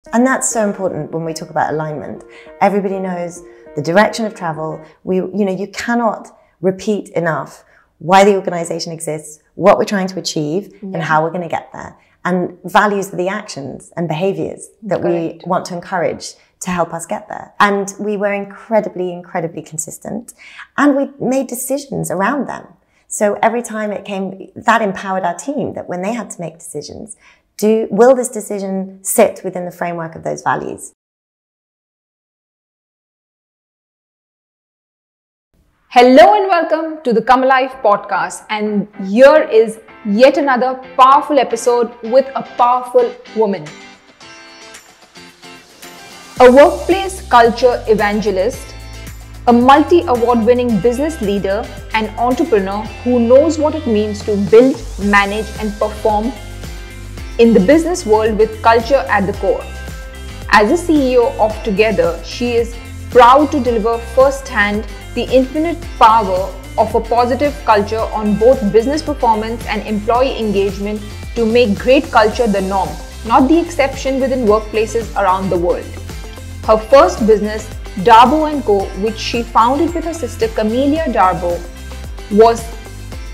And that's so important when we talk about alignment. Everybody knows the direction of travel. You cannot repeat enough why the organization exists, what we're trying to achieve, and how we're going to get there. And values are the actions and behaviors that we want to encourage to help us get there. And we were incredibly, incredibly consistent. And we made decisions around them. So every time it came, that empowered our team, that when they had to make decisions, will this decision sit within the framework of those values? Hello and welcome to the Come Alive podcast. And here is yet another powerful episode with a powerful woman. A workplace culture evangelist, a multi-award-winning business leader and entrepreneur who knows what it means to build, manage and perform in the business world with culture at the core. As a CEO of Together, she is proud to deliver firsthand the infinite power of a positive culture on both business performance and employee engagement to make great culture the norm, not the exception within workplaces around the world. Her first business, DABO CO, which she founded with her sister Camelia Dabo, was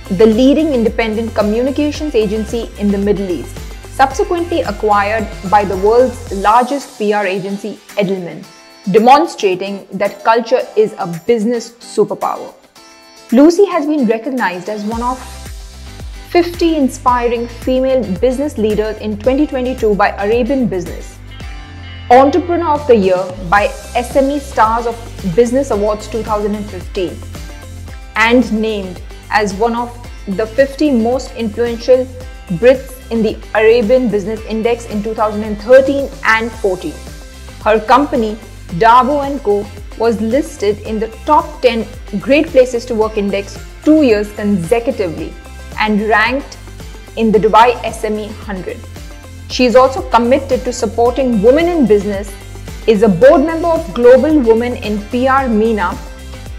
the leading independent communications agency in the Middle East, subsequently acquired by the world's largest PR agency, Edelman, demonstrating that culture is a business superpower. Lucy has been recognized as one of 50 inspiring female business leaders in 2022 by Arabian Business, Entrepreneur of the Year by SME Stars of Business Awards 2015, and named as one of the 50 most influential Brits in the Arabian Business Index in 2013 and 14. Her company, DABO CO, was listed in the top 10 Great Places to Work Index 2 years consecutively and ranked in the Dubai SME 100. She is also committed to supporting women in business, is a board member of Global Women in PR MENA,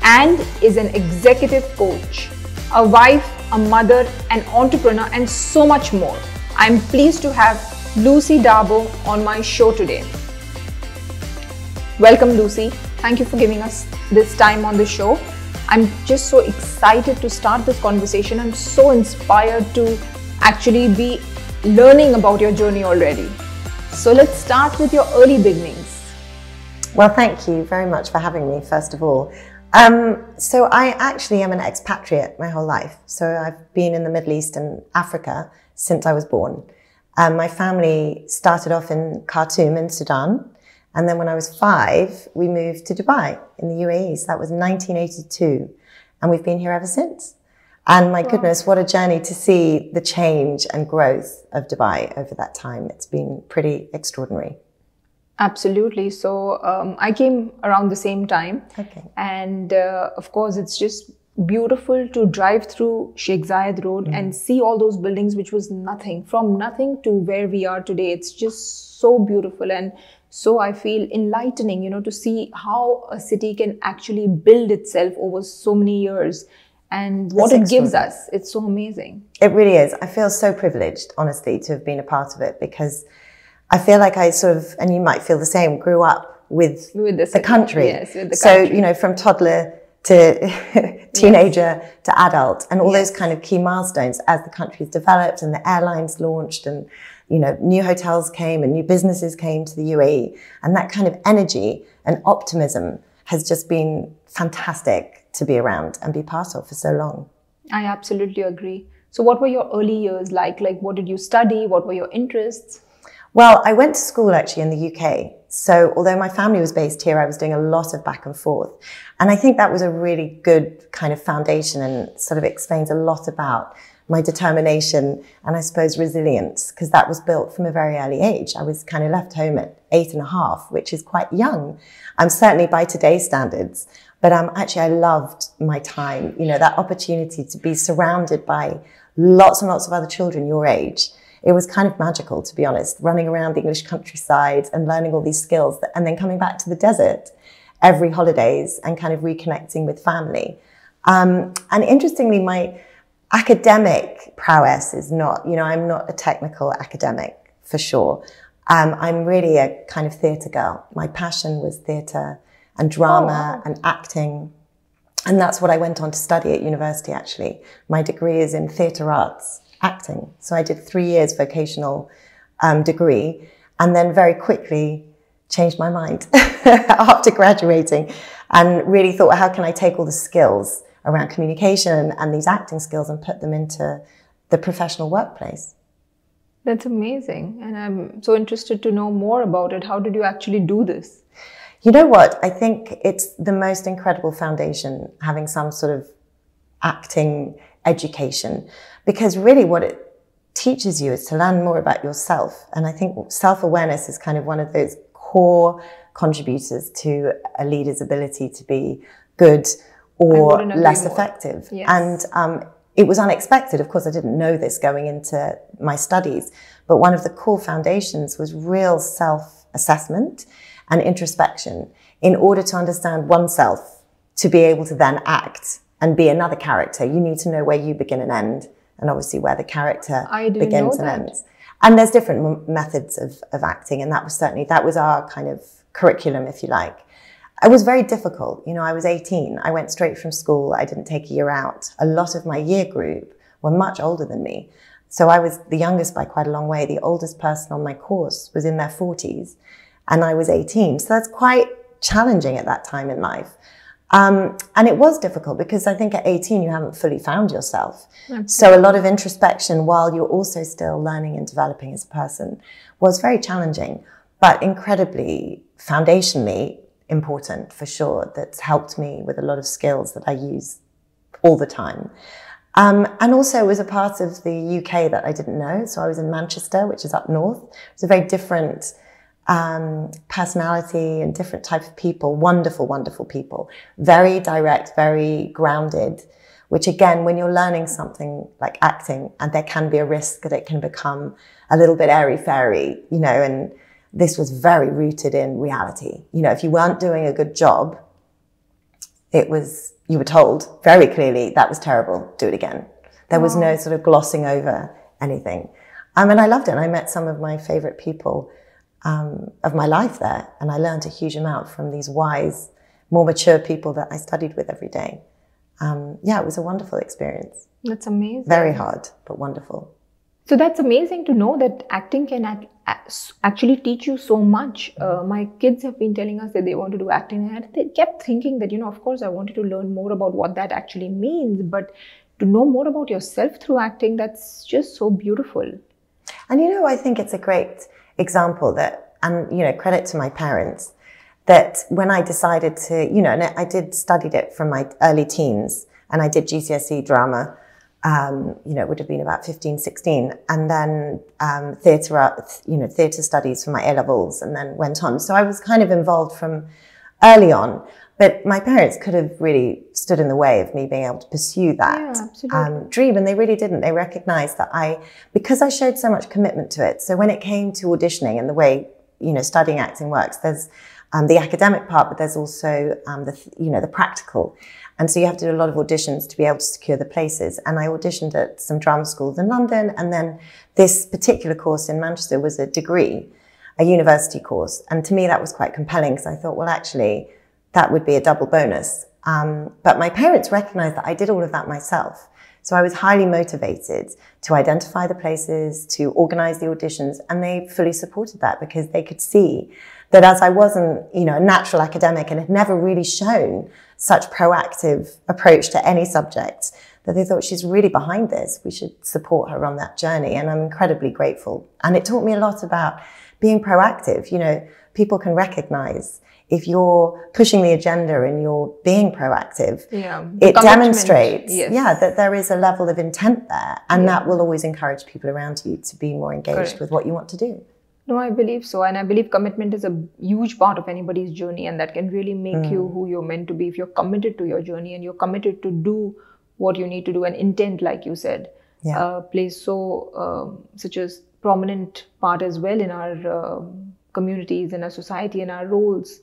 and is an executive coach, a wife, a mother, an entrepreneur, and so much more. I'm pleased to have Lucy Dabo on my show today. Welcome, Lucy. Thank you for giving us this time on the show. I'm just so excited to start this conversation. I'm so inspired to actually be learning about your journey already. So let's start with your early beginnings. Well, thank you very much for having me, first of all. So I actually am an expatriate my whole life. So I've been in the Middle East and Africa since I was born. My family started off in Khartoum in Sudan. And then when I was 5, we moved to Dubai in the UAE. So that was 1982. And we've been here ever since. And my goodness, what a journey to see the change and growth of Dubai over that time. It's been pretty extraordinary. Absolutely. So I came around the same time. Okay. And of course, it's just beautiful to drive through Sheikh Zayed Road and see all those buildings, which was nothing, from nothing to where we are today. It's just so beautiful. And so I feel enlightening, to see how a city can actually build itself over so many years and what it gives us. It's so amazing. It really is. I feel so privileged, honestly, to have been a part of it, because I feel like I sort of, and you might feel the same, grew up with the country. Yes, with the country. So, from toddler to teenager to adult, and all those kind of key milestones as the country's developed and the airlines launched, and new hotels came and new businesses came to the UAE, and that kind of energy and optimism has just been fantastic to be around and be part of for so long. I absolutely agree. So what were your early years like? Like, what did you study? What were your interests? Well, I went to school actually in the UK. So although my family was based here, I was doing a lot of back and forth. And I think that was a really good kind of foundation and sort of explains a lot about my determination and I suppose resilience, because that was built from a very early age. I was kind of left home at 8.5, which is quite young. Certainly by today's standards. But actually, I loved my time, that opportunity to be surrounded by lots and lots of other children your age. It was kind of magical, to be honest, running around the English countryside and learning all these skills and then coming back to the desert every holidays and kind of reconnecting with family. And interestingly, my academic prowess is not, I'm not a technical academic for sure. I'm really a kind of theatre girl. My passion was theatre and drama and acting. And that's what I went on to study at university, actually. My degree is in theatre arts, acting. So I did 3 years vocational degree, and then very quickly changed my mind after graduating and really thought, well, how can I take all the skills around communication and these acting skills and put them into the professional workplace? That's amazing. And I'm so interested to know more about it. How did you actually do this? You know what? I think it's the most incredible foundation, having some sort of acting education, because really what it teaches you is to learn more about yourself. And I think self-awareness is kind of one of those core contributors to a leader's ability to be good or less effective. Yes. And it was unexpected. Of course, I didn't know this going into my studies, but one of the core foundations was real self-assessment and introspection in order to understand oneself, to be able to then act and be another character. You need to know where you begin and end, and obviously where the character begins and ends. And there's different methods of acting, and that was our kind of curriculum, if you like. It was very difficult. You know, I was 18. I went straight from school. I didn't take a year out. A lot of my year group were much older than me. So I was the youngest by quite a long way. The oldest person on my course was in their 40s, and I was 18. So that's quite challenging at that time in life. And it was difficult because I think at 18, you haven't fully found yourself. Absolutely. So a lot of introspection while you're also still learning and developing as a person was very challenging, but incredibly foundationally important for sure. That's helped me with a lot of skills that I use all the time. And also it was a part of the UK that I didn't know. So I was in Manchester, which is up north. It's a very different personality and different type of people, wonderful, wonderful people, very direct, very grounded, which again, when you're learning something like acting, and there can be a risk that it can become a little bit airy-fairy, you know, and this was very rooted in reality. You know, if you weren't doing a good job, you were told very clearly that was terrible, do it again. There was no sort of glossing over anything. And I loved it. And I met some of my favorite people of my life there. And I learned a huge amount from these wise, more mature people that I studied with every day. Yeah, it was a wonderful experience. That's amazing. Very hard, but wonderful. So that's amazing to know that acting can actually teach you so much. My kids have been telling us that they want to do acting, and they kept thinking that, you know, of course I wanted to learn more about what that actually means, but to know more about yourself through acting, that's just so beautiful. And, you know, I think it's a great example that, and, you know, credit to my parents, that when I decided to, you know, and I studied it from my early teens, and I did GCSE drama, you know, it would have been about 15, 16, and then theatre studies for my A-levels, and then went on. So I was kind of involved from early on, but my parents could have really stood in the way of me being able to pursue that dream, and they really didn't. They recognized that because I showed so much commitment to it. So when it came to auditioning and the way, you know, studying acting works, there's the academic part, but there's also the practical. And so you have to do a lot of auditions to be able to secure the places. And I auditioned at some drama schools in London. And then this particular course in Manchester was a degree, a university course. And to me, that was quite compelling because I thought, well, actually, that would be a double bonus. But my parents recognized that I did all of that myself. So I was highly motivated to identify the places, to organize the auditions. And they fully supported that because they could see that as I wasn't, you know, a natural academic and had never really shown such proactive approach to any subject, that they thought she's really behind this. We should support her on that journey. And I'm incredibly grateful. And it taught me a lot about being proactive. You know, people can recognize if you're pushing the agenda and you're being proactive, it demonstrates that there is a level of intent there. And that will always encourage people around you to be more engaged with what you want to do. No, I believe so. And I believe commitment is a huge part of anybody's journey, and that can really make you who you're meant to be if you're committed to your journey and you're committed to do what you need to do. And intent, like you said, plays such a prominent part as well in our communities, in our society, in our roles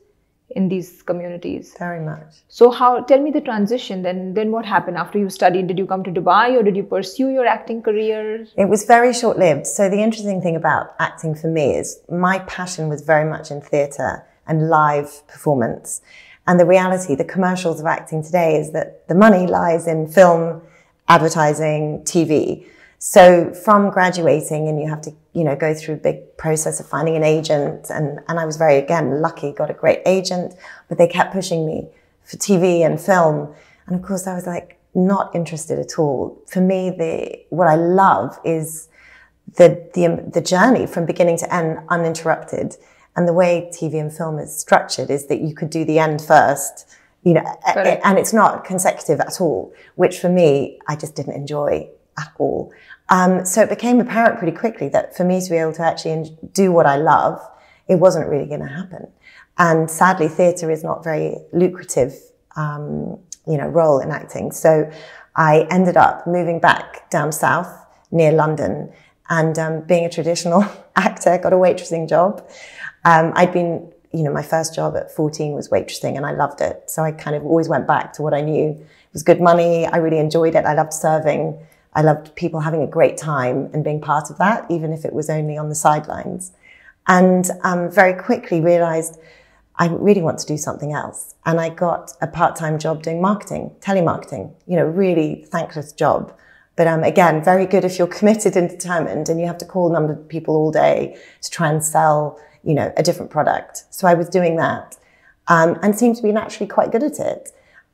in these communities. Very much. So tell me the transition, then what happened after you studied? Did you come to Dubai or did you pursue your acting career? It was very short-lived. So the interesting thing about acting for me is my passion was very much in theatre and live performance. And the reality, the commercials of acting today is that the money lies in film, advertising, TV. So from graduating, and you have to, go through a big process of finding an agent. And I was very, again, lucky, got a great agent, but they kept pushing me for TV and film. And of course I was like, not interested at all. For me, what I love is the journey from beginning to end uninterrupted. And the way TV and film is structured is that you could do the end first, and it's not consecutive at all, which for me, I just didn't enjoy at all. So it became apparent pretty quickly that for me to be able to actually do what I love, it wasn't really going to happen. And sadly, theatre is not very lucrative, role in acting. So I ended up moving back down south near London and being a traditional actor, got a waitressing job. I'd been, my first job at 14 was waitressing and I loved it. So I kind of always went back to what I knew. It was good money. I really enjoyed it. I loved serving. I loved people having a great time and being part of that, even if it was only on the sidelines. And very quickly realized I really want to do something else. And I got a part-time job doing marketing, telemarketing, really thankless job. But again, very good if you're committed and determined and you have to call a number of people all day to try and sell, a different product. So I was doing that and seemed to be naturally quite good at it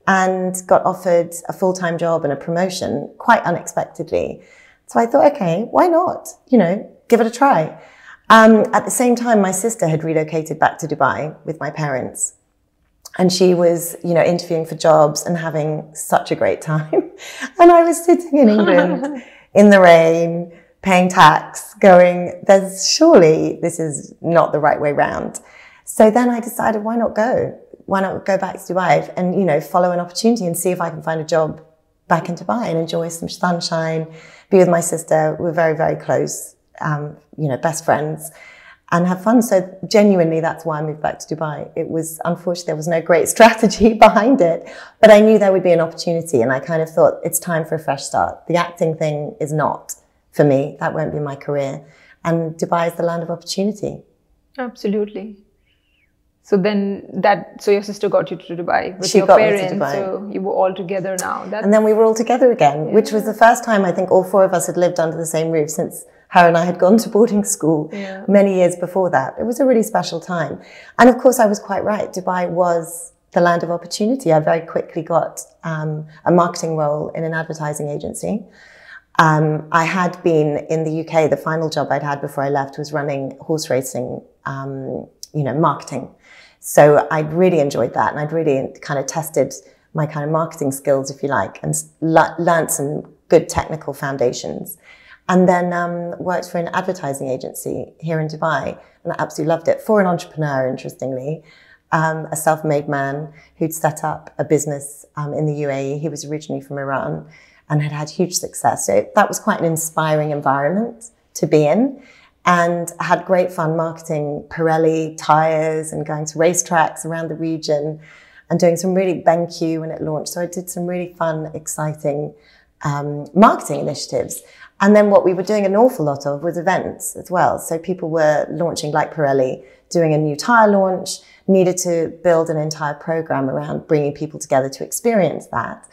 and got offered a full-time job and a promotion quite unexpectedly. So I thought, okay, why not? Give it a try. At the same time, my sister had relocated back to Dubai with my parents. And she was, interviewing for jobs and having such a great time. And I was sitting in England in the rain, paying tax, going, surely this is not the right way round. So then I decided, why not go? Why not go back to Dubai and, follow an opportunity and see if I can find a job back in Dubai and enjoy some sunshine, be with my sister. We're very, very close, best friends. And have fun. So genuinely, that's why I moved back to Dubai. It was, unfortunately, there was no great strategy behind it, but I knew there would be an opportunity. And I kind of thought it's time for a fresh start. The acting thing is not for me. That won't be my career. And Dubai is the land of opportunity. Absolutely. So so your sister got you to Dubai with your parents. So you were all together now. And then we were all together again, which was the first time I think all four of us had lived under the same roof since her and I had gone to boarding school many years before that. It was a really special time. And of course, I was quite right. Dubai was the land of opportunity. I very quickly got a marketing role in an advertising agency. I had been in the UK, the final job I'd had before I left was running horse racing, marketing. So I'd really enjoyed that. And I'd really kind of tested my kind of marketing skills, if you like, and learned some good technical foundations. And then worked for an advertising agency here in Dubai. And I absolutely loved it. For an entrepreneur, interestingly, a self-made man who'd set up a business in the UAE. He was originally from Iran and had had huge success. So that was quite an inspiring environment to be in. And I had great fun marketing Pirelli tires and going to racetracks around the region and doing some really BenQ when it launched. So I did some really fun, exciting marketing initiatives. And then what we were doing an awful lot of was events as well. So people were launching, like Pirelli, doing a new tire launch, needed to build an entire program around bringing people together to experience that.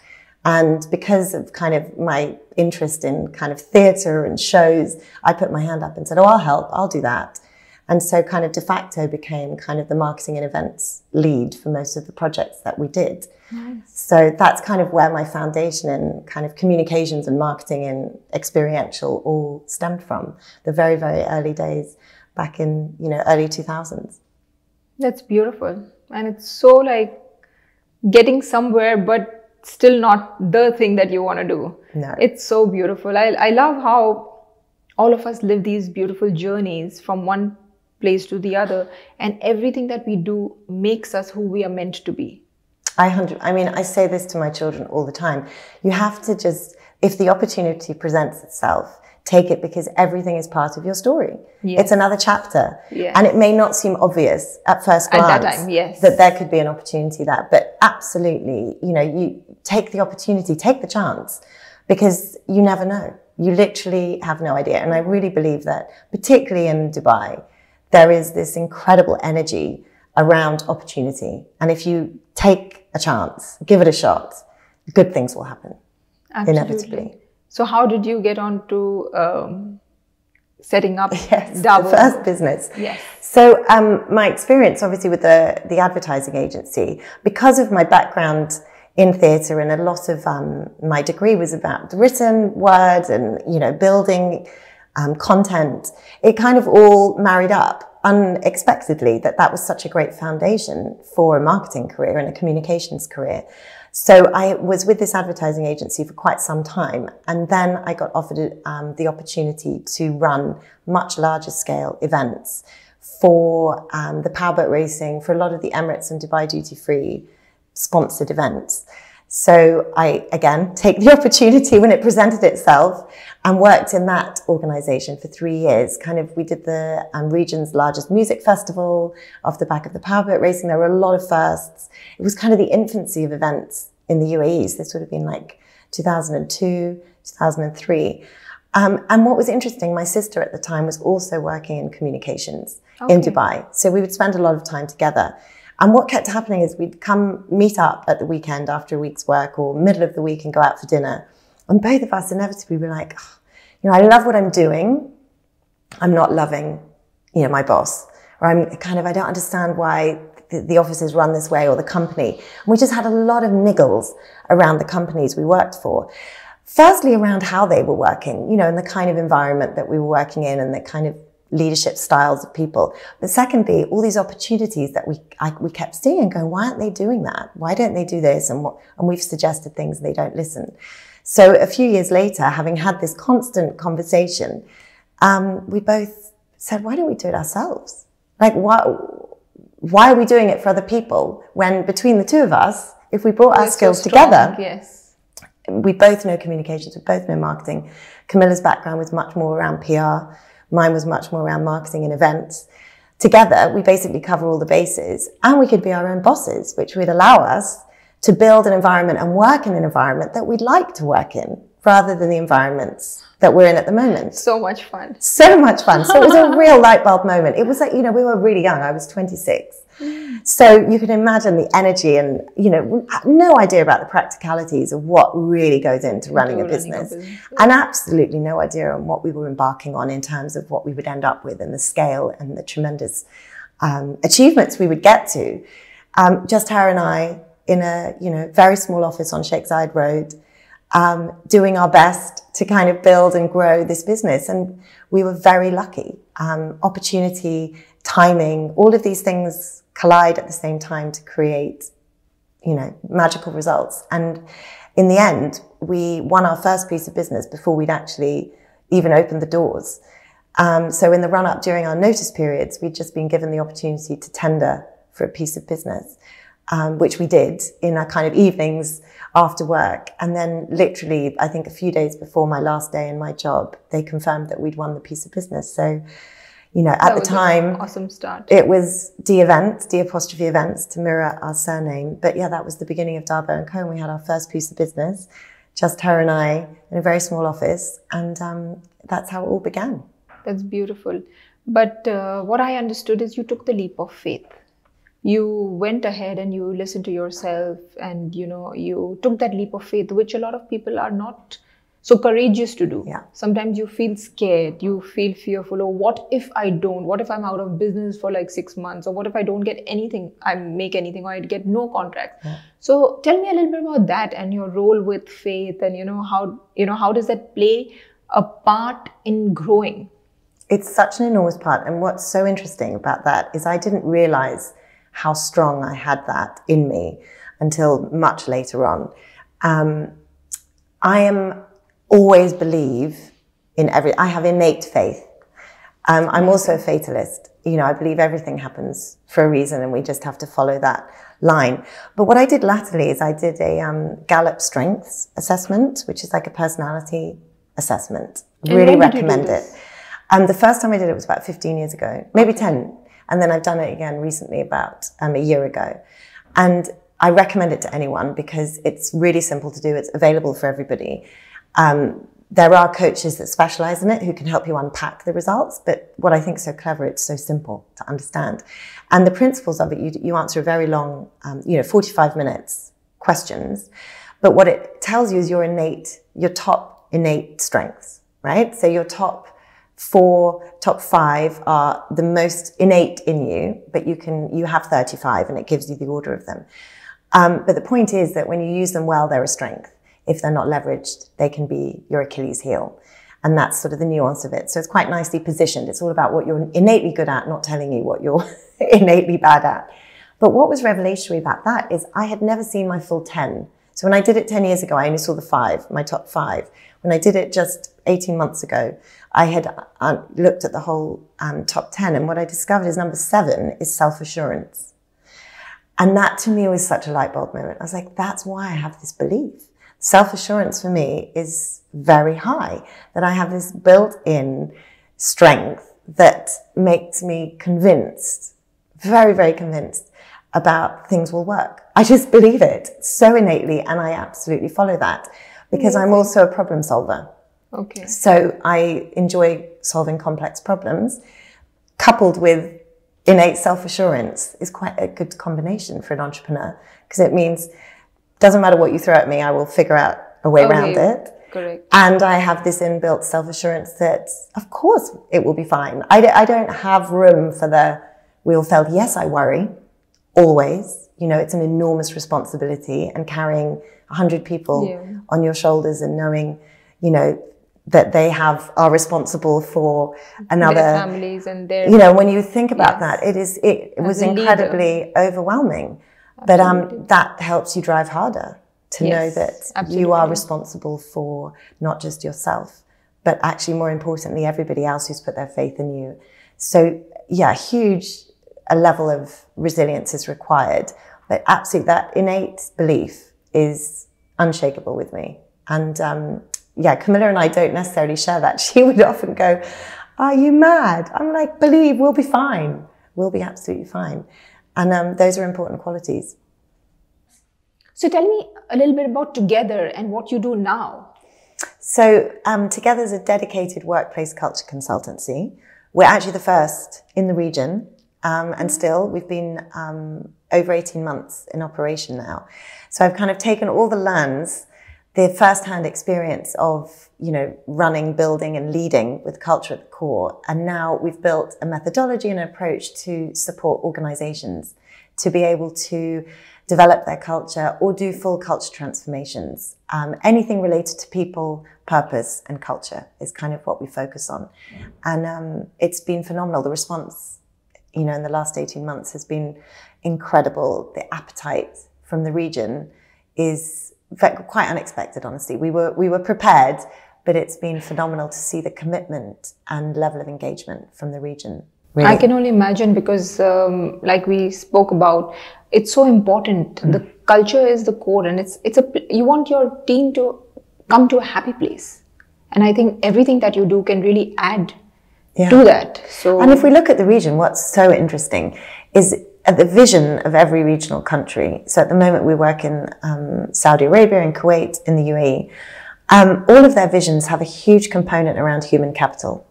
And because of kind of my interest in kind of theatre and shows, I put my hand up and said, oh, I'll help, I'll do that. And so kind of de facto became kind of the marketing and events lead for most of the projects that we did. Nice. So that's kind of where my foundation in kind of communications and marketing and experiential all stemmed from. The very, very early days back in, early 2000s. That's beautiful. And it's so like getting somewhere, but still not the thing that you want to do. No. It's so beautiful. I love how all of us live these beautiful journeys from one place to the other, and everything that we do makes us who we are meant to be. I say this to my children all the time. You have to just, if the opportunity presents itself, take it because everything is part of your story. Yes. It's another chapter. Yes. And it may not seem obvious at first glance at that time, yes, that there could be an opportunity there. But absolutely, you know, you take the opportunity, take the chance, because you never know. You literally have no idea. And I really believe that, particularly in Dubai, there is this incredible energy around opportunity. And if you take a chance, give it a shot, good things will happen. Absolutely. Inevitably. So how did you get on to setting up DABO? The first business. Yes. So my experience, obviously, with the advertising agency, because of my background in theatre, and a lot of my degree was about the written word and, you know, building content, it kind of all married up unexpectedly, that was such a great foundation for a marketing career and a communications career. So I was with this advertising agency for quite some time, and then I got offered the opportunity to run much larger scale events for the powerboat racing, for a lot of the Emirates and Dubai duty-free sponsored events. So I, again, take the opportunity when it presented itself and worked in that organization for 3 years. We did the region's largest music festival off the back of the powerboat racing. There were a lot of firsts. It was kind of the infancy of events in the UAEs. This would have been like 2002, 2003. And what was interesting, my sister at the time was also working in communications in Dubai. So we would spend a lot of time together. And what kept happening is we'd come meet up at the weekend after a week's work or middle of the week and go out for dinner. And both of us inevitably were like, oh, you know, I love what I'm doing. I'm not loving, you know, my boss. Or I don't understand why the office is run this way, or the company. And we just had a lot of niggles around the companies we worked for. Firstly, around how they were working, you know, and the kind of environment that we were working in and the kind of leadership styles of people. But secondly, all these opportunities that we kept seeing and going, why aren't they doing that? Why don't they do this? And we've suggested things and they don't listen. So a few years later, having had this constant conversation, we both said, why don't we do it ourselves? Like, why are we doing it for other people when between the two of us, if we brought our skills together, yes, we both know communications, we both know marketing. Camilla's background was much more around PR. Mine was much more around marketing and events. Together, we basically cover all the bases, and we could be our own bosses, which would allow us to build an environment and work in an environment that we'd like to work in, rather than the environments that we're in at the moment. So much fun. So much fun. So it was a real light bulb moment. It was like, you know, we were really young. I was 26. So you can imagine the energy and, you know, no idea about the practicalities of what really goes into running a business. And absolutely no idea on what we were embarking on in terms of what we would end up with and the scale and the tremendous achievements we would get to. Just her and I in a, you know, very small office on Sheikh Zayed Road, doing our best to kind of build and grow this business. And we were very lucky. Opportunity, timing, all of these things collide at the same time to create, you know, magical results. And in the end, we won our first piece of business before we'd actually even opened the doors. So in the run-up during our notice periods, we'd just been given the opportunity to tender for a piece of business, which we did in our kind of evenings after work. And then literally, I think a few days before my last day in my job, they confirmed that we'd won the piece of business. So, you know, at the time, awesome start. It was D Events to mirror our surname. But yeah, that was the beginning of DABO CO. And we had our first piece of business, just her and I, in a very small office. And that's how it all began. That's beautiful. But what I understood is you took the leap of faith. You went ahead and you listened to yourself, and, you know, you took that leap of faith, which a lot of people are not so courageous to do. Yeah. Sometimes you feel scared, you feel fearful. Or what if I don't? What if I'm out of business for like 6 months? Or what if I don't get anything, I make anything, or I get no contract? Yeah. So tell me a little bit about that and your role with faith, and, how does that play a part in growing? It's such an enormous part. And what's so interesting about that is I didn't realize how strong I had that in me until much later on. I always believe in I have innate faith. I'm also a fatalist. You know, I believe everything happens for a reason and we just have to follow that line. But what I did latterly is I did a Gallup Strengths assessment, which is like a personality assessment, Really recommend it. The first time I did it was about 15 years ago, maybe 10. And then I've done it again recently about a year ago. And I recommend it to anyone because it's really simple to do. It's available for everybody. There are coaches that specialize in it who can help you unpack the results. But what I think is so clever, it's so simple to understand. And the principles of it, you answer a very long, 45 minutes questions. But what it tells you is your top innate strengths, right? So your top 5 are the most innate in you, but you have 35 and it gives you the order of them. But the point is that when you use them well, they're a strength. If they're not leveraged, they can be your Achilles heel. And that's sort of the nuance of it. So it's quite nicely positioned. It's all about what you're innately good at, not telling you what you're innately bad at. But what was revelatory about that is I had never seen my full 10. So when I did it 10 years ago, I only saw the 5, my top 5. When I did it just 18 months ago, I had looked at the whole top 10. And what I discovered is number 7 is self-assurance. And that to me was such a light bulb moment. I was like, that's why I have this belief. Self-assurance for me is very high, that I have this built-in strength that makes me convinced, very, very convinced about things will work. I just believe it so innately, and I absolutely follow that because I'm also a problem solver. Okay. So I enjoy solving complex problems, coupled with innate self-assurance is quite a good combination for an entrepreneur because it means doesn't matter what you throw at me, I will figure out a way around it. Correct. And I have this inbuilt self-assurance that, of course, it will be fine. I don't have room for the we all failed. Yes, I worry, always. It's an enormous responsibility, and carrying 100 people on your shoulders and knowing, that they are responsible for another their families and their. When you think about that, it was incredibly overwhelming. Absolutely. But that helps you drive harder to know that you are responsible for not just yourself, but actually more importantly, everybody else who's put their faith in you. So a level of resilience is required, but absolutely that innate belief is unshakable with me. And Camilla and I don't necessarily share that. She would often go, "Are you mad?" I'm like, "Believe, we'll be fine. We'll be absolutely fine." And those are important qualities. So tell me a little bit about Together and what you do now. So Together is a dedicated workplace culture consultancy. We're actually the first in the region. And still, we've been over 18 months in operation now. So I've kind of taken all the first-hand experience of, running, building and leading with culture at the core. And now we've built a methodology and an approach to support organizations to be able to develop their culture or do full culture transformations. Anything related to people, purpose and culture is kind of what we focus on. And it's been phenomenal. The response, in the last 18 months has been incredible. The appetite from the region is quite unexpected, honestly. We were prepared, but it's been phenomenal to see the commitment and level of engagement from the region. Really. I can only imagine because, like we spoke about, it's so important. The culture is the core, and you want your team to come to a happy place. And I think everything that you do can really add to that. So, and if we look at the region, what's so interesting is the vision of every regional country. So at the moment we work in Saudi Arabia, in Kuwait, in the UAE. All of their visions have a huge component around human capital,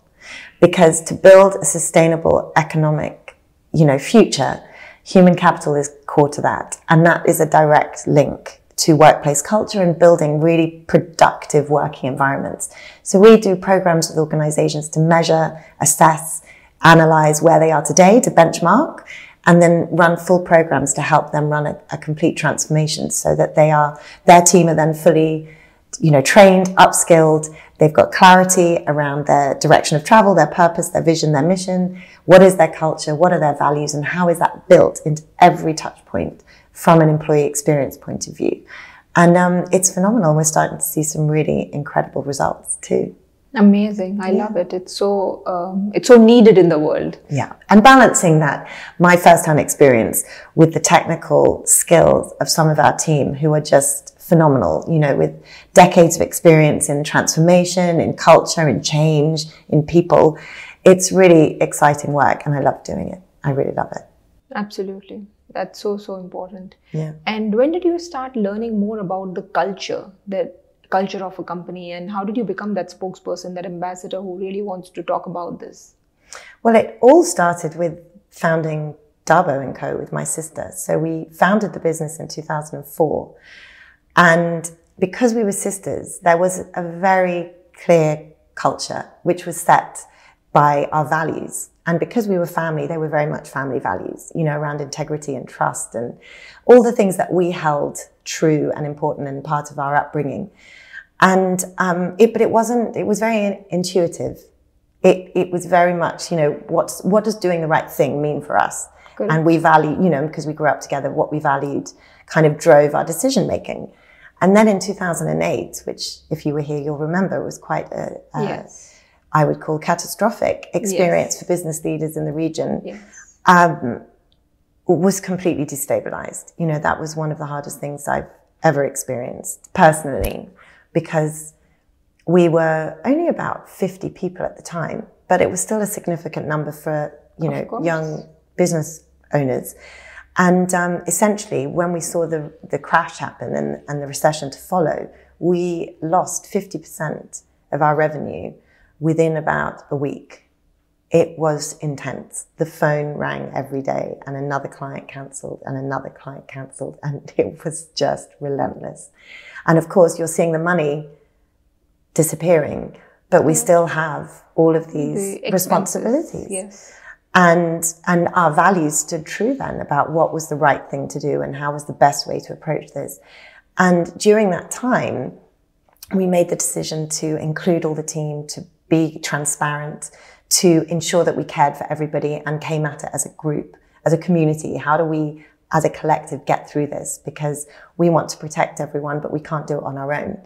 because to build a sustainable economic, future, human capital is core to that. And that is a direct link to workplace culture and building really productive working environments. So we do programs with organizations to measure, assess, analyze where they are today, to benchmark, and then run full programs to help them run a complete transformation so that their team are then fully, trained, upskilled. They've got clarity around their direction of travel, their purpose, their vision, their mission. What is their culture? What are their values? And how is that built into every touch point from an employee experience point of view? And it's phenomenal. We're starting to see some really incredible results too. Amazing. I love it. It's so needed in the world. Yeah. And balancing that, my first-hand experience with the technical skills of some of our team who are just phenomenal, you know, with decades of experience in transformation, in culture, in change, in people. It's really exciting work and I love doing it. I really love it. Absolutely. That's so important. Yeah. And when did you start learning more about the culture of a company, and how did you become that spokesperson, that ambassador who really wants to talk about this? Well, it all started with founding DABO CO with my sister. So we founded the business in 2004. And because we were sisters, there was a very clear culture which was set by our values. And because we were family, they were very much family values, you know, around integrity and trust and all the things that we held true and important and part of our upbringing. And it was very intuitive. It was very much, you know, what does doing the right thing mean for us? Good. And we value, you know, because we grew up together, what we valued kind of drove our decision making. And then in 2008, which if you were here, you'll remember, was quite a yes. I would call catastrophic experience yes. for business leaders in the region, yes. Was completely destabilized. You know, that was one of the hardest things I've ever experienced personally, because we were only about 50 people at the time, but it was still a significant number for, you know, young business owners. And essentially, when we saw the crash happen and the recession to follow, we lost 50% of our revenue within about a week. It was intense. The phone rang every day and another client cancelled and another client cancelled, and it was just relentless. And of course, you're seeing the money disappearing, but we still have all of these responsibilities. Yes. And our values stood true then about what was the right thing to do and how was the best way to approach this. And during that time, we made the decision to include all the team, to be transparent, to ensure that we cared for everybody and came at it as a group, as a community. How do we, as a collective, get through this? Because we want to protect everyone, but we can't do it on our own.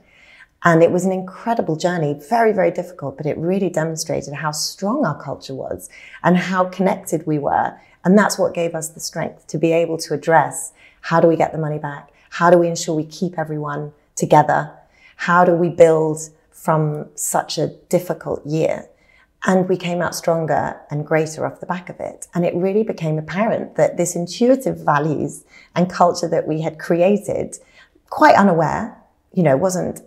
And it was an incredible journey, very, very difficult, but it really demonstrated how strong our culture was and how connected we were. And that's what gave us the strength to be able to address, how do we get the money back? How do we ensure we keep everyone together? How do we build from such a difficult year? And we came out stronger and greater off the back of it. And it really became apparent that this intuitive values and culture that we had created, quite unaware, you know, wasn't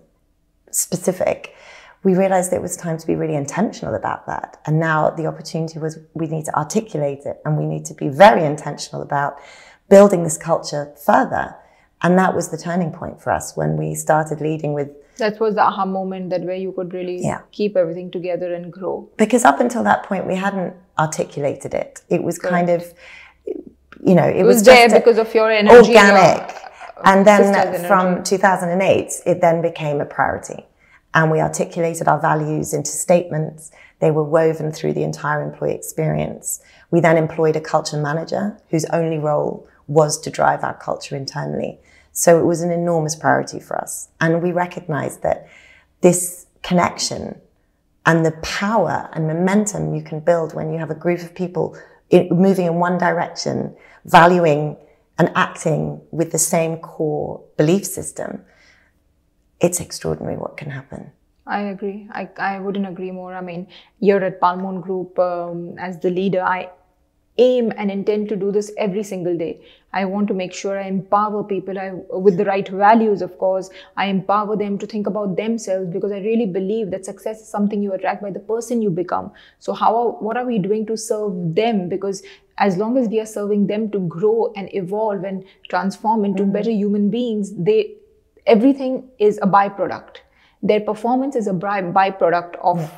specific, we realized it was time to be really intentional about that. And now the opportunity was we need to articulate it and we need to be very intentional about building this culture further. And that was the turning point for us when we started leading with. That was the aha moment, that where you could really keep everything together and grow. Because up until that point, we hadn't articulated it. It was kind of, you know, it was there just because of your energy. Organic. And then from 2008, it then became a priority. And we articulated our values into statements. They were woven through the entire employee experience. We then employed a culture manager whose only role was to drive our culture internally. So it was an enormous priority for us. And we recognized that this connection and the power and momentum you can build when you have a group of people moving in one direction, valuing and acting with the same core belief system, it's extraordinary what can happen. I agree. I wouldn't agree more. I mean, here at Palmon Group, as the leader, I aim and intend to do this every single day. I want to make sure I empower people with the right values, of course. I empower them to think about themselves, because I really believe that success is something you attract by the person you become. So what are we doing to serve them? Because as long as we are serving them to grow and evolve and transform into better human beings, everything is a byproduct. Their performance is a byproduct of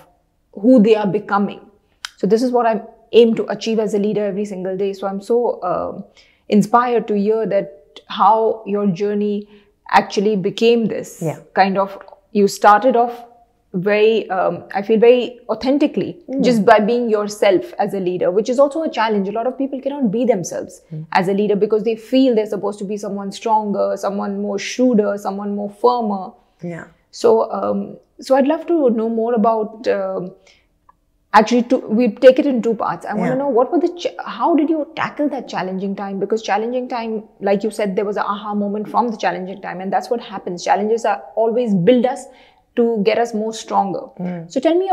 who they are becoming. So this is what I aim to achieve as a leader every single day. So I'm so inspired to hear that how your journey actually became this kind of, you started off very, I feel very authentically, just by being yourself as a leader, which is also a challenge. A lot of people cannot be themselves as a leader because they feel they're supposed to be someone stronger, someone more shrewder, someone more firmer. Yeah. So So I'd love to know more about, we take it in two parts. I want to know what were how did you tackle that challenging time? Because challenging time, like you said, there was an aha moment from the challenging time, and that's what happens. Challenges are always build us to get us more stronger. So tell me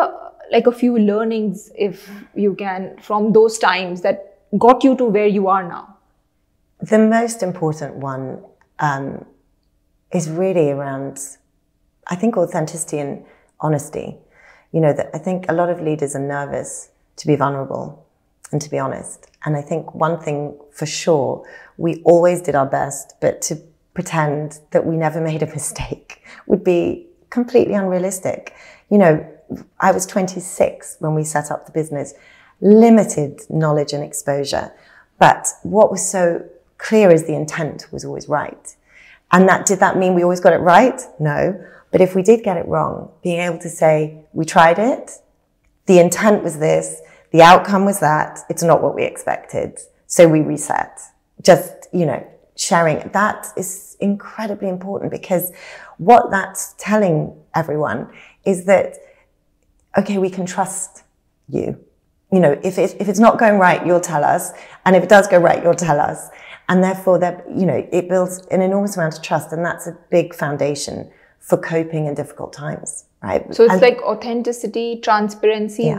like a few learnings, if you can, from those times that got you to where you are now. The most important one is really around, I think, authenticity and honesty. You know, that I think a lot of leaders are nervous to be vulnerable and to be honest. And I think one thing for sure, we always did our best, but to pretend that we never made a mistake would be completely unrealistic. You know, I was 26 when we set up the business, limited knowledge and exposure. But what was so clear is the intent was always right. And did that mean we always got it right? No. But if we did get it wrong, being able to say, we tried it, the intent was this, the outcome was that, it's not what we expected, so we reset. Just, you know, sharing, that is incredibly important, because what that's telling everyone is that, okay, we can trust you. You know, if it's not going right, you'll tell us. And if it does go right, you'll tell us. And therefore, that, you know, it builds an enormous amount of trust. And that's a big foundation for coping in difficult times, right? So it's like authenticity, transparency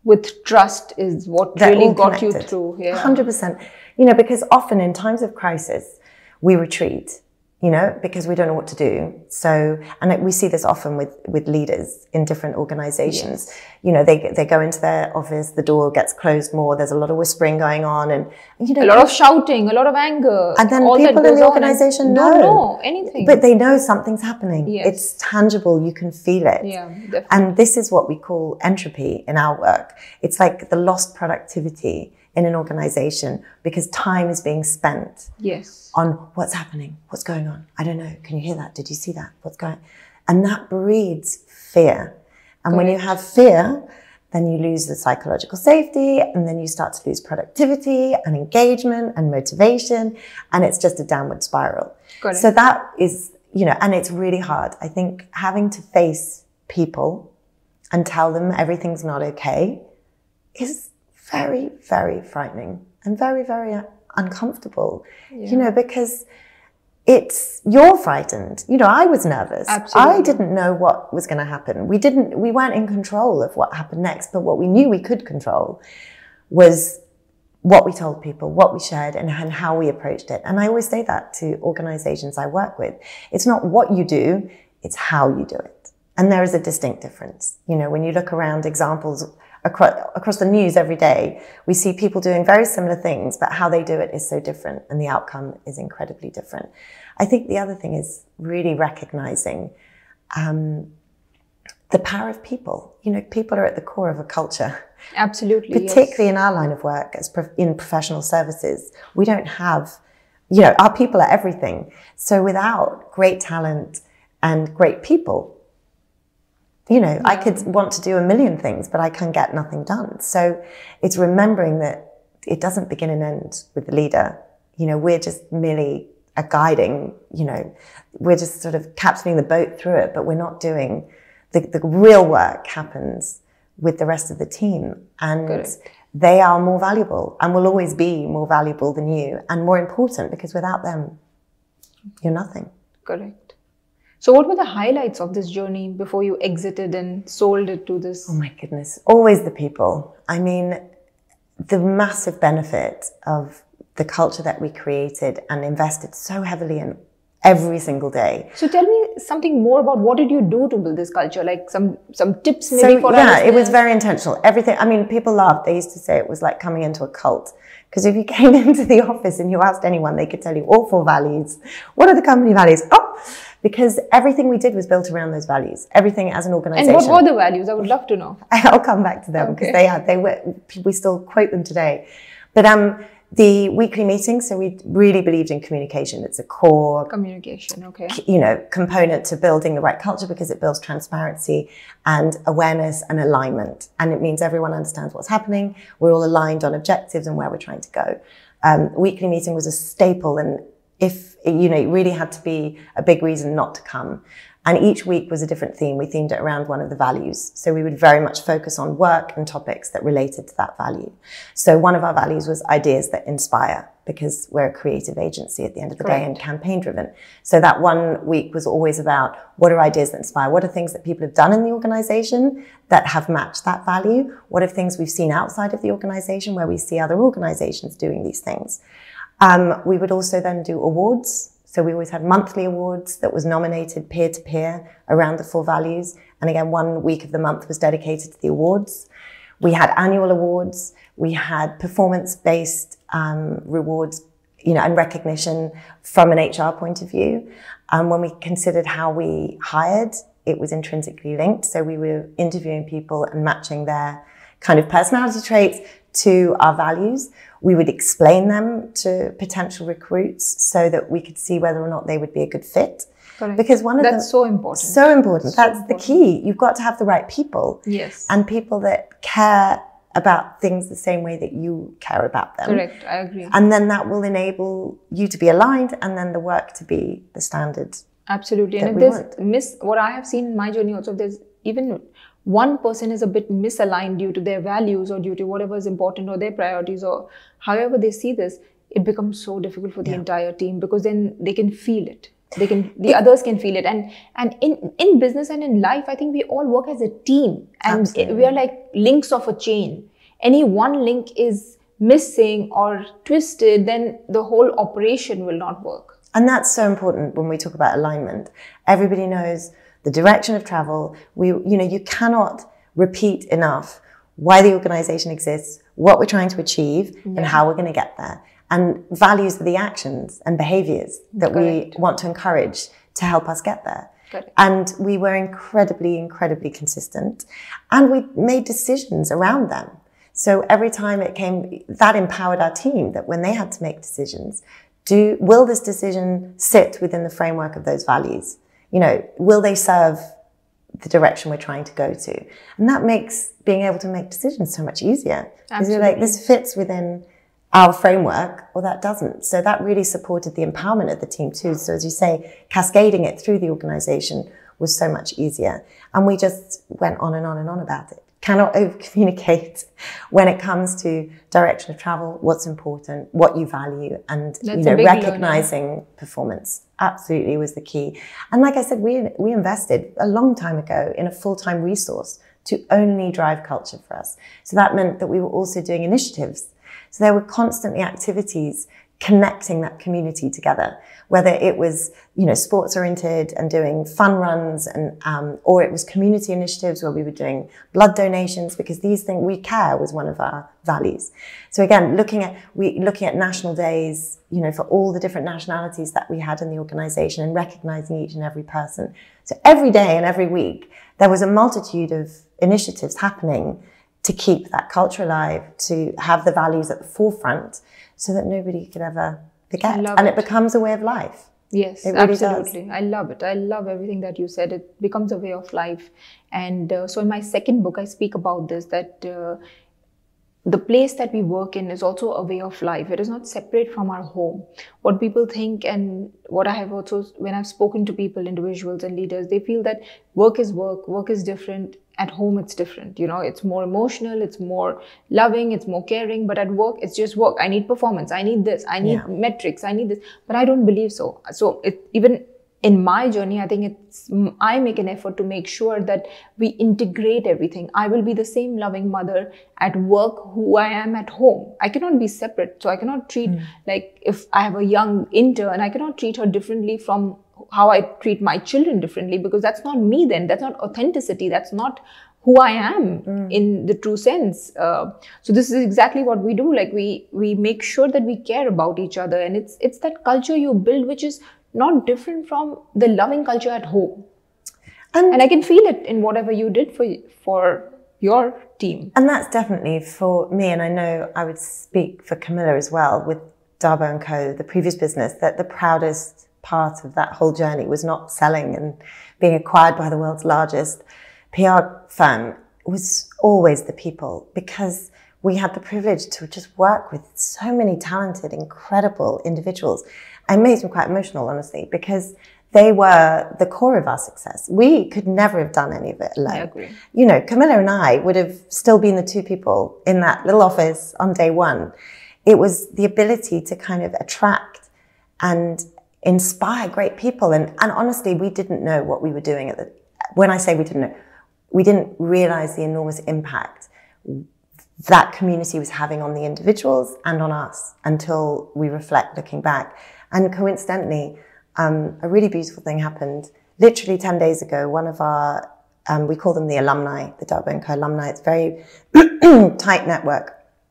with trust is what really got you through. 100%. You know, because often in times of crisis, we retreat, you know, because we don't know what to do. So, and we see this often with leaders in different organizations. You know, they go into their office, the door gets closed more, there's a lot of whispering going on, and, you know, a lot of shouting, a lot of anger. And then people in the organization don't know anything. But they know something's happening. Yes. It's tangible, you can feel it. Yeah, definitely. And this is what we call entropy in our work. It's like the lost productivity in an organization, because time is being spent on what's happening, what's going on. I don't know. Can you hear that? Did you see that? What's going on? And that breeds fear. And when you have fear, then you lose the psychological safety, and then you start to lose productivity and engagement and motivation. And it's just a downward spiral. So that is, you know, and it's really hard. I think having to face people and tell them everything's not okay is very, very frightening and very, very uncomfortable, you know, because you're frightened. You know, I was nervous. Absolutely. I didn't know what was going to happen. We weren't in control of what happened next, but what we knew we could control was what we told people, what we shared, and how we approached it. And I always say that to organizations I work with. It's not what you do, it's how you do it. And there is a distinct difference. You know, when you look around examples across the news every day, we see people doing very similar things, but how they do it is so different, and the outcome is incredibly different. I think the other thing is really recognizing the power of people. You know, people are at the core of a culture. Absolutely. Particularly in our line of work, in professional services, we don't have, you know, our people are everything. So without great talent and great people, you know, I could want to do a million things, but I can get nothing done. So it's remembering that it doesn't begin and end with the leader. You know, we're just merely a guiding, you know, we're just sort of captaining the boat through it, but we're not doing the real work happens with the rest of the team. And they are more valuable and will always be more valuable than you, and more important, because without them, you're nothing. Correct. So what were the highlights of this journey before you exited and sold it to this? Oh my goodness. Always the people. I mean, the massive benefit of the culture that we created and invested so heavily in every single day. So tell me something more about what did you do to build this culture? Like some tips maybe for us? Yeah, it was very intentional. Everything, I mean, people laughed. They used to say it was like coming into a cult. Because if you came into the office and you asked anyone, they could tell you all 4 values. What are the company values? Oh, because everything we did was built around those values. Everything as an organization. And what were the values? I would love to know. I'll come back to them, because we still quote them today. But the weekly meetings, so we really believed in communication. It's a core communication, you know, component to building the right culture, because it builds transparency and awareness and alignment. And it means everyone understands what's happening. We're all aligned on objectives and where we're trying to go. Weekly meeting was a staple, and if, you know, it really had to be a big reason not to come. And each week was a different theme. We themed it around one of the values. So we would very much focus on work and topics that related to that value. So one of our values was ideas that inspire, because we're a creative agency at the end of the day and campaign driven. So that one week was always about, what are ideas that inspire? What are things that people have done in the organization that have matched that value? What are things we've seen outside of the organization where we see other organizations doing these things? We would also then do awards. So we always had monthly awards that was nominated peer-to-peer around the 4 values. And again, one week of the month was dedicated to the awards. We had annual awards. We had performance-based rewards, and recognition from an HR point of view. When we considered how we hired, it was intrinsically linked. So we were interviewing people and matching their kind of personality traits to our values. We would explain them to potential recruits so that we could see whether or not they would be a good fit. Correct. Because that's so important. So important. That's the key. You've got to have the right people. Yes. And people that care about things the same way that you care about them. Correct. I agree. And then that will enable you to be aligned, and then the work to be the standard. Absolutely. And if there's what I have seen in my journey also, if there's even one person is a bit misaligned due to their values or due to whatever is important or their priorities or however they see this, it becomes so difficult for the entire team, because then they can feel it. The others can feel it. And in business and in life, I think we all work as a team, and we are like links of a chain. Any one link is missing or twisted, then the whole operation will not work. And that's so important when we talk about alignment. Everybody knows the direction of travel. You cannot repeat enough why the organization exists, what we're trying to achieve, and how we're going to get there. And values are the actions and behaviors that we want to encourage to help us get there. And we were incredibly, incredibly consistent, and we made decisions around them. So every time it came, that empowered our team, that when they had to make decisions, will this decision sit within the framework of those values? Will they serve the direction we're trying to go to? And that makes being able to make decisions so much easier. Because you're like, this fits within our framework, or that doesn't. So that really supported the empowerment of the team too. So as you say, cascading it through the organization was so much easier. And we just went on and on and on about it. Cannot over-communicate when it comes to direction of travel, what's important, what you value, and recognizing performance absolutely was the key. And like I said, we invested a long time ago in a full-time resource to only drive culture for us. So that meant that we were also doing initiatives. So there were constantly activities connecting that community together, whether it was, sports oriented and doing fun runs, and or it was community initiatives where we were doing blood donations, because these things, we care, was one of our values. So again, looking at national days, for all the different nationalities that we had in the organization, and recognizing each and every person. So every day and every week, there was a multitude of initiatives happening to keep that culture alive, to have the values at the forefront, so that nobody could ever forget. And it becomes a way of life. Yes, it really absolutely does. I love it. I love everything that you said. It becomes a way of life. And so in my second book, I speak about this, that the place that we work in is also a way of life. It is not separate from our home. What people think, and what I have also, when I've spoken to people, individuals and leaders, they feel that work is work, work is different. At home, it's different. It's more emotional, it's more loving, it's more caring. But at work, it's just work. I need performance. I need this. I need metrics. I need this. But I don't believe so. So even in my journey, I think I make an effort to make sure that we integrate everything. I will be the same loving mother at work who I am at home. I cannot be separate. So I cannot treat, like if I have a young intern, I cannot treat her differently from how I treat my children differently, because that's not me then. That's not authenticity. That's not who I am in the true sense. So this is exactly what we do. Like we make sure that we care about each other. And it's that culture you build, which is not different from the loving culture at home. And I can feel it in whatever you did for your team. And that's definitely for me. And I know I would speak for Camilla as well with DABO CO, the previous business, that the proudest part of that whole journey was not selling and being acquired by the world's largest PR firm. It was always the people, because we had the privilege to just work with so many talented, incredible individuals. It made me quite emotional, honestly, because they were the core of our success. We could never have done any of it alone. I agree. You know, Camilla and I would have still been the two people in that little office on day one. It was the ability to kind of attract and inspire great people. And honestly, we didn't know what we were doing when I say we didn't know, we didn't realize the enormous impact that community was having on the individuals and on us until we reflect looking back. And coincidentally, a really beautiful thing happened literally 10 days ago. One of our, we call them the alumni, the DABO CO alumni. It's a very tight network.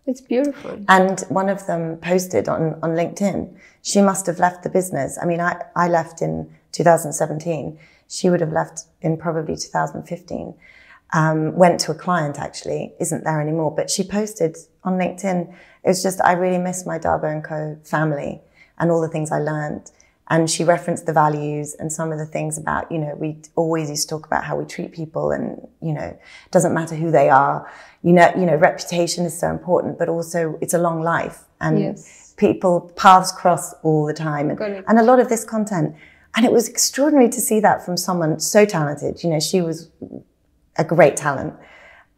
It's beautiful. And one of them posted on LinkedIn, she must have left the business. I mean, I left in 2017. She would have left in probably 2015. Went to a client, actually, isn't there anymore. But she posted on LinkedIn, it's just, I really miss my DABO CO family and all the things I learned. And she referenced the values and some of the things about, you know, we always used to talk about how we treat people and, you know, it doesn't matter who they are. You know, reputation is so important, but also it's a long life and yes. people paths cross all the time. And a lot of this content. And it was extraordinary to see that from someone so talented. You know, she was a great talent.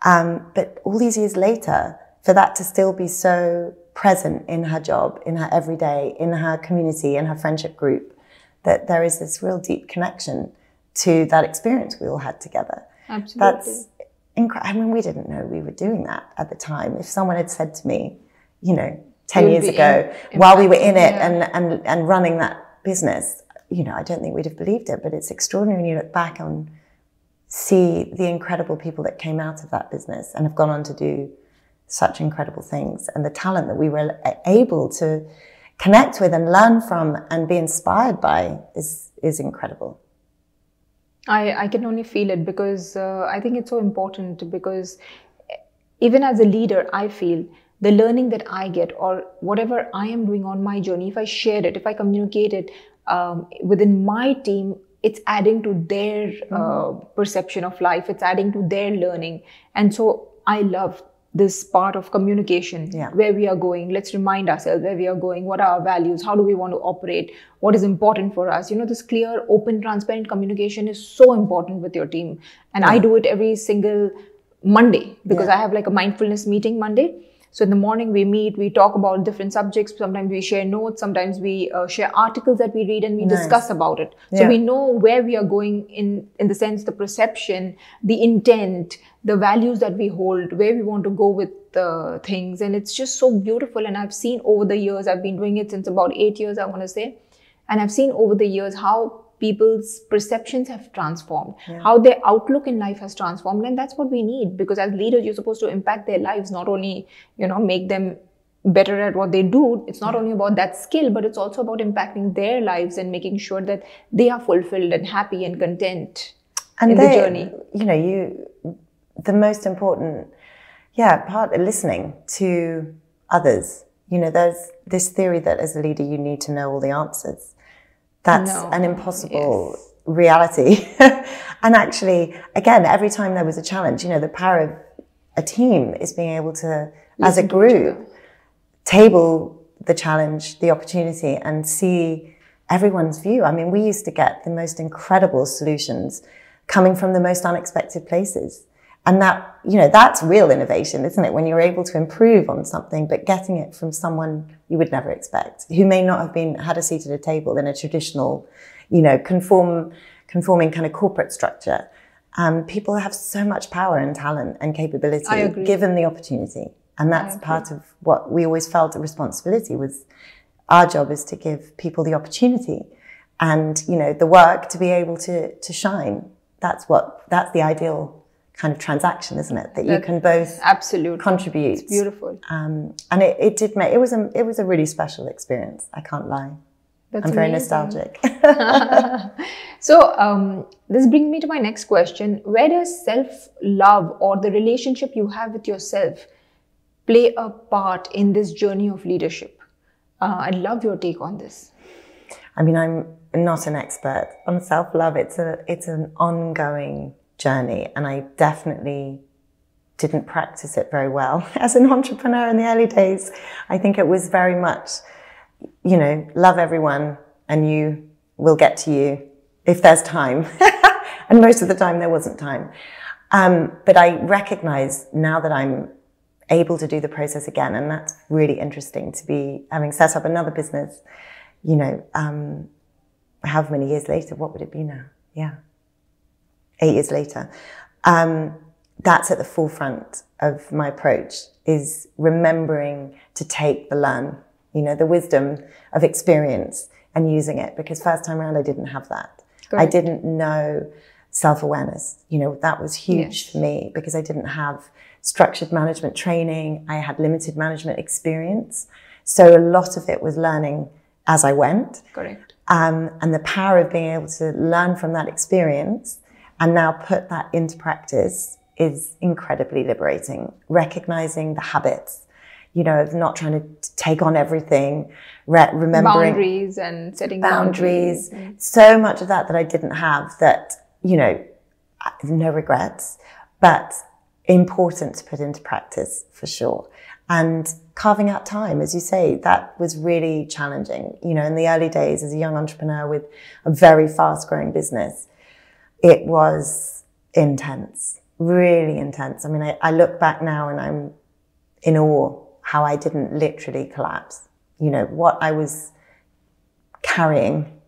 But all these years later, for that to still be so present in her job, in her everyday, in her community, in her friendship group, that there is this real deep connection to that experience we all had together. Absolutely. That's incredible. I mean, we didn't know we were doing that at the time. If someone had said to me, you know, 10 years ago, while we were in it and running that business, you know, I don't think we'd have believed it, but it's extraordinary when you look back and see the incredible people that came out of that business and have gone on to do such incredible things, and the talent that we were able to connect with and learn from and be inspired by is incredible. I can only feel it because I think it's so important, because even as a leader, I feel the learning that I get or whatever I am doing on my journey, if I share it, if I communicate it within my team, it's adding to their perception of life. It's adding to their learning. And so I love this part of communication, where we are going. Let's remind ourselves where we are going, what are our values, how do we want to operate, what is important for us. You know, this clear, open, transparent communication is so important with your team. And I do it every single Monday because I have like a mindfulness meeting Monday. So in the morning we meet, we talk about different subjects. Sometimes we share notes, sometimes we share articles that we read and we discuss about it. So we know where we are going in the sense, the perception, the intent, the values that we hold, where we want to go with things. And it's just so beautiful. And I've seen over the years, I've been doing it since about 8 years, I want to say. And I've seen over the years how people's perceptions have transformed, how their outlook in life has transformed. And that's what we need, because as leaders, you're supposed to impact their lives, not only, you know, make them better at what they do. It's not only about that skill, but it's also about impacting their lives and making sure that they are fulfilled and happy and content in the journey. You know, the most important, part of listening to others. You know, there's this theory that as a leader, you need to know all the answers. That's an impossible reality. And actually, again, every time there was a challenge, you know, the power of a team is being able to, as a group, table the challenge, the opportunity, and see everyone's view. I mean, we used to get the most incredible solutions coming from the most unexpected places. And that, you know, that's real innovation, isn't it? When you're able to improve on something, but getting it from someone you would never expect, who may not have had a seat at a table in a traditional, you know, conforming kind of corporate structure. People have so much power and talent and capability given the opportunity. And that's part of what we always felt a responsibility was. Our job is to give people the opportunity and, you know, the work to be able to shine. That's the ideal kind of transaction, isn't it? That you can both contribute. It's beautiful. And it was a really special experience. I can't lie. I'm very nostalgic. So this brings me to my next question. Where does self-love or the relationship you have with yourself play a part in this journey of leadership? I'd love your take on this. I mean, I'm not an expert on self-love. It's an ongoing journey, and I definitely didn't practice it very well as an entrepreneur in the early days. I think it was very much, you know, love everyone and you will get to you if there's time. And most of the time there wasn't time. But I recognize now that I'm able to do the process again, and that's really interesting to be having set up another business, you know, however many years later, what would it be now? Yeah. 8 years later. That's at the forefront of my approach, is remembering to take the learn, you know, the wisdom of experience and using it, because first time around I didn't have that. Correct. I didn't know self-awareness. You know, that was huge for me because I didn't have structured management training. I had limited management experience. So a lot of it was learning as I went. Correct. And the power of being able to learn from that experience and now put that into practice is incredibly liberating. Recognizing the habits, you know, of not trying to take on everything, remembering boundaries and setting boundaries. So much of that I didn't have, that, you know, no regrets, but important to put into practice for sure. And carving out time, as you say, that was really challenging. You know, in the early days as a young entrepreneur with a very fast growing business, it was intense, really intense. I mean, I look back now and I'm in awe how I didn't literally collapse. You know, what I was carrying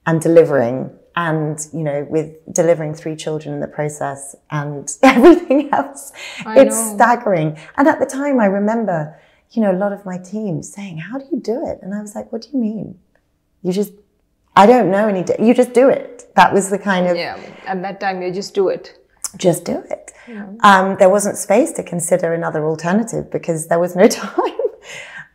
and delivering, and, you know, with delivering 3 children in the process and everything else, it's staggering. And at the time I remember, you know, a lot of my team saying, how do you do it? And I was like, what do you mean? I don't know you just do it. That was the kind of... Yeah, at that time you just do it. Just do it. Yeah. There wasn't space to consider another alternative because there was no time.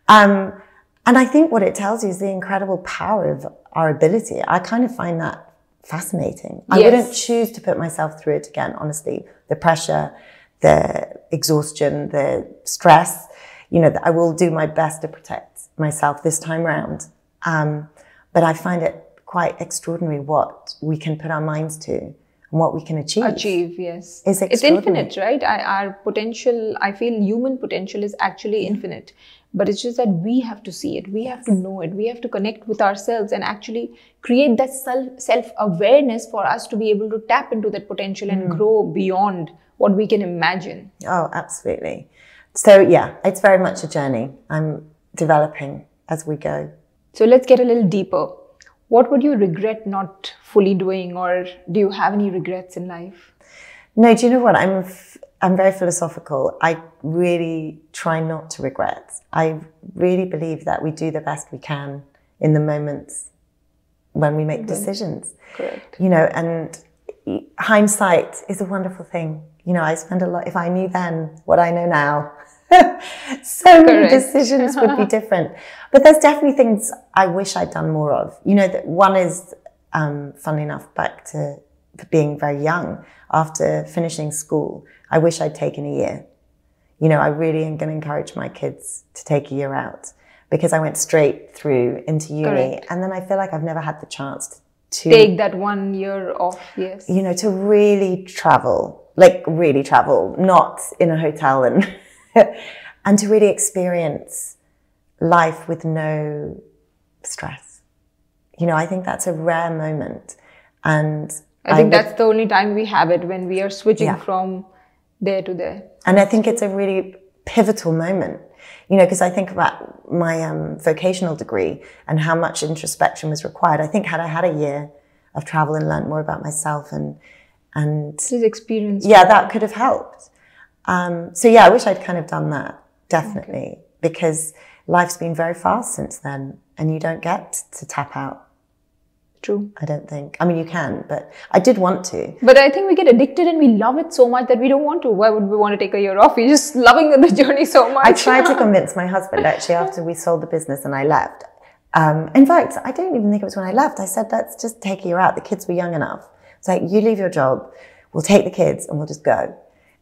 And I think what it tells you is the incredible power of our ability. I kind of find that fascinating. I wouldn't choose to put myself through it again, honestly. The pressure, the exhaustion, the stress, you know, I will do my best to protect myself this time round. But I find it quite extraordinary what we can put our minds to and what we can achieve. Yes. It's infinite, right? Our potential, I feel human potential is actually infinite. But it's just that we have to see it. We have to know it. We have to connect with ourselves and actually create that self-awareness for us to be able to tap into that potential and grow beyond what we can imagine. Oh, absolutely. So yeah, it's very much a journey. I'm developing as we go. So let's get a little deeper. What would you regret not fully doing, or do you have any regrets in life? No, do you know what? I'm very philosophical. I really try not to regret. I really believe that we do the best we can in the moments when we make decisions. Correct. You know, and hindsight is a wonderful thing. You know, I spend a lot, if I knew then what I know now, so many decisions would be different. But there's definitely things I wish I'd done more of. You know, that one is, funnily enough, back to being very young. After finishing school, I wish I'd taken a year. You know, I really am going to encourage my kids to take a year out, because I went straight through into uni. And then I feel like I've never had the chance to take that 1 year off. Yes. You know, to really travel, like really travel, not in a hotel and and to really experience life with no stress. You know, I think that's a rare moment. And I think that's the only time we have it, when we are switching from there to there. And I think it's a really pivotal moment, you know, because I think about my vocational degree and how much introspection was required. I think had I had a year of travel and learned more about myself and his experience, that could have helped. So yeah, I wish I'd kind of done that, definitely, because life's been very fast since then, and you don't get to tap out. True. I don't think. I mean, you can, but I did want to. But I think we get addicted and we love it so much that we don't want to. Why would we want to take a year off? We're just loving the journey so much. I tried to convince my husband, actually, after we sold the business and I left. In fact, I don't even think it was when I left. I said, let's just take a year out. The kids were young enough. It's like, you leave your job, we'll take the kids and we'll just go.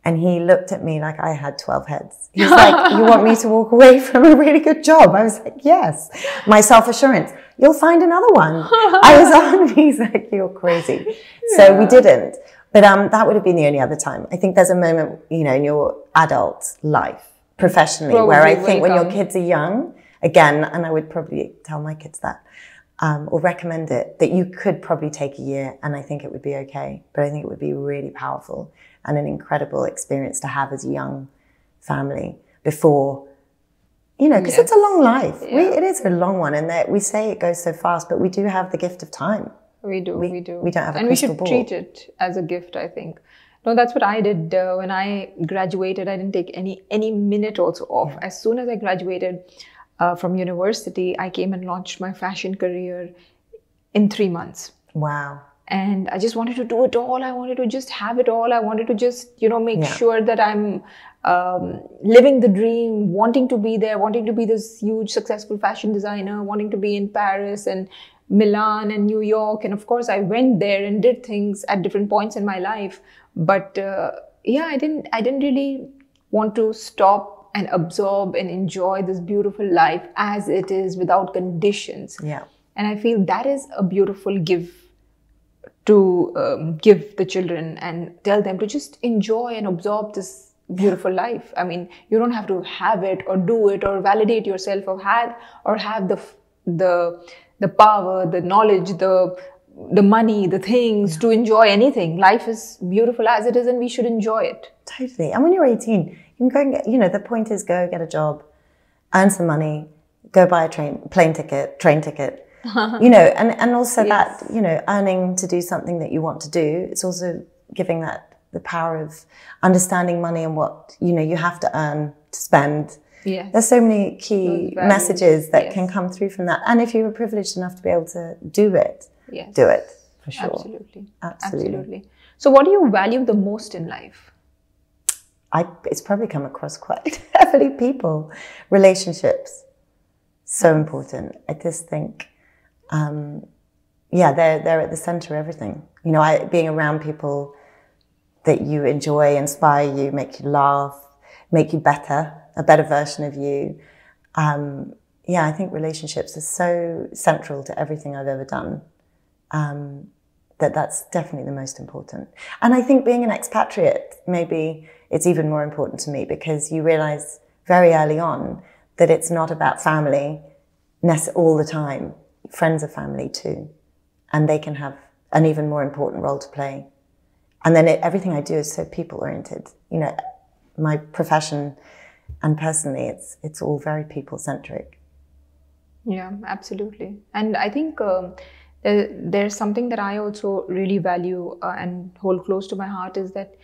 And he looked at me like I had 12 heads. He was like, you want me to walk away from a really good job? I was like, yes. My self-assurance, you'll find another one. I was on, he's like, you're crazy. So we didn't. But that would have been the only other time. I think there's a moment, you know, in your adult life, professionally, where I think when your kids are young, again, and I would probably tell my kids that, or recommend it, that you could probably take a year and I think it would be okay. But I think it would be really powerful and an incredible experience to have as a young family before, because it's a long life. Yeah. It is a long one, and that we say it goes so fast, but we do have the gift of time. We do. We don't have a and we crystal should ball. treat it as a gift, I think. No, that's what I did when I graduated. I didn't take any minute also off. Yeah. As soon as I graduated from university, I came and launched my fashion career in 3 months. Wow. And I just wanted to do it all. I wanted to just have it all. I wanted to just, make sure that I'm living the dream, wanting to be there, wanting to be this huge successful fashion designer, wanting to be in Paris and Milan and New York. And of course, I went there and did things at different points in my life. But I didn't really want to stop and absorb and enjoy this beautiful life as it is without conditions. Yeah. And I feel that is a beautiful gift to give the children and tell them to just enjoy and absorb this beautiful life. I mean, you don't have to have it or do it or validate yourself or have the power, the knowledge, the money, the things to enjoy anything. Life is beautiful as it is, and we should enjoy it. Totally. And when you're 18, you can go and get, the point is go get a job, earn some money, go buy a train ticket, and also that, earning to do something that you want to do. It's also giving that the power of understanding money and what, you have to earn to spend. Yes. There's so many key messages that can come through from that. And if you were privileged enough to be able to do it, do it for sure. Absolutely. So what do you value the most in life? It's probably come across quite heavily. People, relationships, so important. I just think, they're at the center of everything. Being around people that you enjoy, inspire you, make you laugh, make you better, a better version of you. I think relationships are so central to everything I've ever done. That's definitely the most important. And I think being an expatriate, maybe it's even more important to me, because you realize very early on that it's not about family all the time. Friends are family too. And they can have an even more important role to play. And then everything I do is so people-oriented. My profession and personally, it's all very people-centric. Yeah, absolutely. And I think there's something that I also really value and hold close to my heart, is that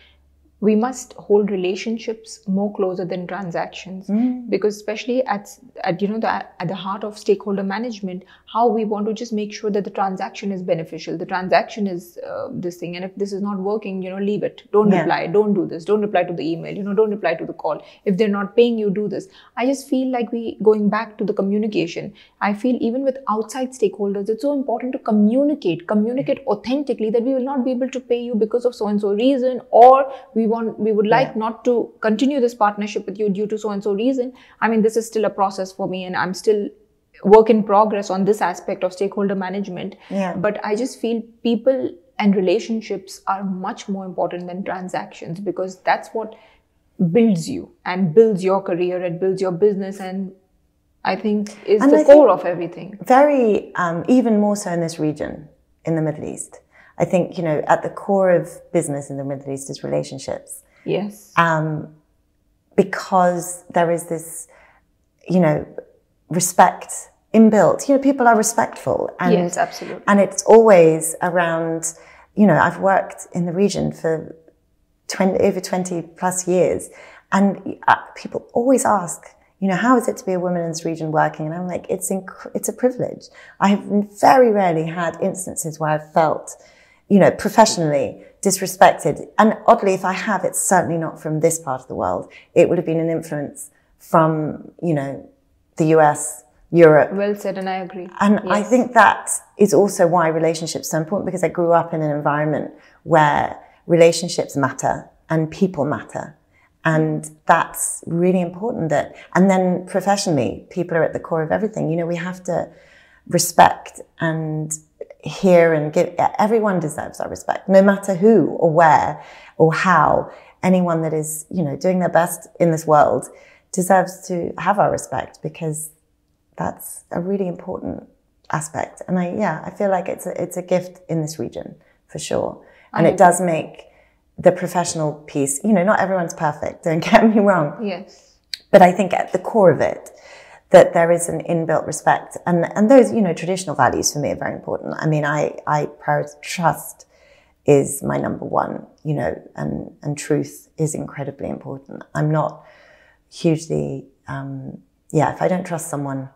we must hold relationships more closer than transactions, because especially at the heart of stakeholder management, how we want to just make sure that the transaction is beneficial. The transaction is this thing, and if this is not working, leave it. Don't reply. Don't do this. Don't reply to the email. Don't reply to the call. If they're not paying you, do this. I just feel like going back to the communication. I feel even with outside stakeholders, it's so important to communicate authentically, that we will not be able to pay you because of so and so reason, or we would like not to continue this partnership with you due to so and so reason. I mean, this is still a process for me, and I'm still work in progress on this aspect of stakeholder management. But I just feel people and relationships are much more important than transactions, because that's what builds you and builds your career and builds your business, and I think is the core of everything. Very, even more so in this region, in the Middle East. I think, at the core of business in the Middle East is relationships. Yes. Because there is this, respect inbuilt. People are respectful. And, yes, absolutely. And it's always around, I've worked in the region for over 20 plus years. And people always ask, how is it to be a woman in this region working? And I'm like, it's a privilege. I have very rarely had instances where I've felt, professionally disrespected. And oddly, if I have, it's certainly not from this part of the world. It would have been an influence from, the US, Europe. Well said, and I agree. And I think that is also why relationships are so important, because I grew up in an environment where relationships matter and people matter. And that's really important. And then professionally, people are at the core of everything. We have to respect and hear and give. Everyone deserves our respect, no matter who or where or how. Anyone that is, doing their best in this world deserves to have our respect, because that's a really important aspect. And I feel like it's a gift in this region for sure. And it does make the professional piece, not everyone's perfect, don't get me wrong. Yes. But I think at the core of it, that there is an inbuilt respect. And those, traditional values for me are very important. I mean, I prioritize trust is my number one, and truth is incredibly important. I'm not hugely, if I don't trust someone,